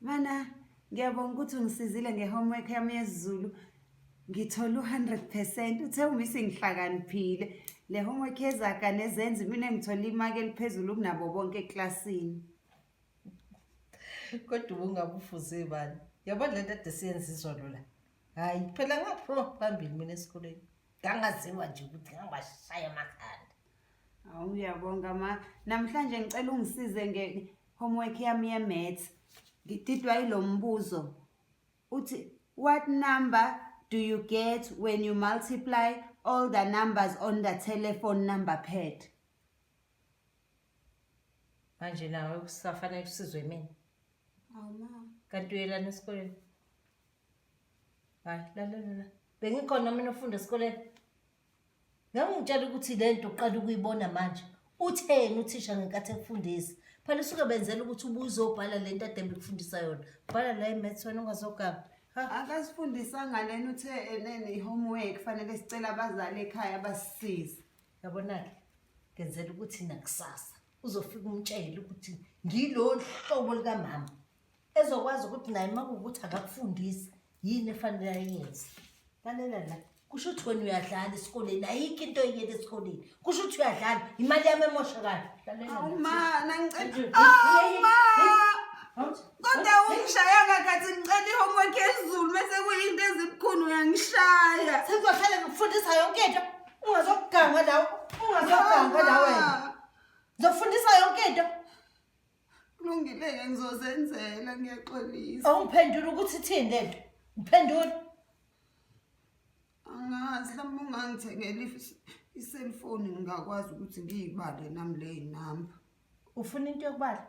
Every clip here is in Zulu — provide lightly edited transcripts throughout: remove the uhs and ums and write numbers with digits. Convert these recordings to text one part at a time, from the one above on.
Mana ngiyabonga ukuthi ungisizile ngehomework yami yesiZulu. Ngithola 100%. Uthe umisi ngihlakaniphile. Le homework yezaga nezenzi mina ngithola imaki eliphezulu kunabo bonke eklasini. Kodwa ungabufuze bani? Yabona lento ade siyenziswa lola. Hayi phela ngapho phambili mina esikoleni. Ngangaziwa nje ukuthi ngangashaya amakhanda. Awu uyabonga ma. Namhlanje ngicela ungisize homework yami ye-maths. Ngididwa ilombuzo. Uthi what number do you get when you multiply all the numbers on the telephone number pad? Manje nawe kusafanele usizwe mina. Awu ma. Kanti uyelana esikoleni? Hayi la. Bengikhona mina ufunda esikoleni. Ngangitshela ukuthi lento uqala ukuyibona manje. Utheni uthisha ngenkathi ekufundisa? Phela usuke benzela ukuthi ubuzobhala lento ade bekufundisa yona. Bhala la imaths wena ungazogama. Akasifundisa ngalena uthe enene homework fanele sicela abazali ekhaya basisize. Yabona-ke ngenzela ukuthi nakusasa uzofika umtshele ukuthi ngilo hlobo likamama ezokwazi ukuthi naye makuwukuthi akakufundisi yini efanele ayenze. Lalela la kusho ukuthi wena uyadlala esikoleni ayikho into oyiyela esikoleni. Kusho ukuthi uyadlala imali yami emoshakala. Awu ma nangicela. Awu ma. Kodwa ungishaya ngathi ngicela ihomework yesiZulu bese kuyinto ezibukhulu uyangishaya. Sengizohlala ngikufundisa yonke into. Ungazokuganga lawo. Ungazokuganga la wena. Ngizofundisa yonke into. Kulungile ngizozenzela ngiyaxolisa. Awungiphendula ukuthi ithini lento? Ngiphendula. Angazi mhlawumbe ungangithengela iselfoni ngingakwazi ukuthi ngiyibale nami le number. Ufuna into yokubala?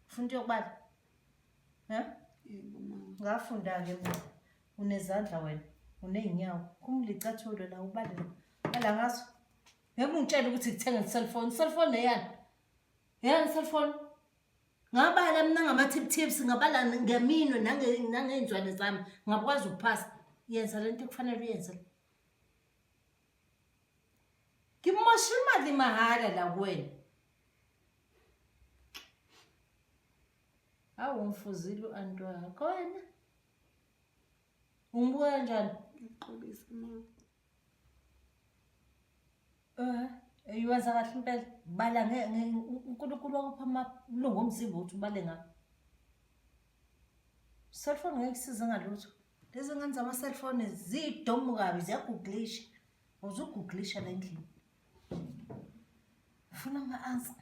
Ufuna into yokubala? Yebo mama. Ngafunda-ke mina. Unezandla wena, uney'nyawo. Kumlicathulo la ubale la. Bala ngaso. Ngeke ungitshele ukuthi ngithenga iselfoni. Iselfoni eyani? Yani iselfoni? Ngabala mina ngama-tips, ngabala ngeminwe nangey'nzwane zami. Ngakwazi ukuphasa. Yenza lento kufanele uyenze. Ngimosha imali mahhala la kuwena. Awu ungifuzile u-anti wakho wena. Ungibuka kanjani? Ngixolisa mama. Iwenza kahle impela. Bala uNkulunkulu wakupha amalungu omzimba ukuthi ubale ngakho. Cellphone ngeke kusize ngalutho. Lezi ngane zama-cellphone ziyidomu kabi ziyaguglisha. Uzuguglisha la endlini. Ufuna ama-answer.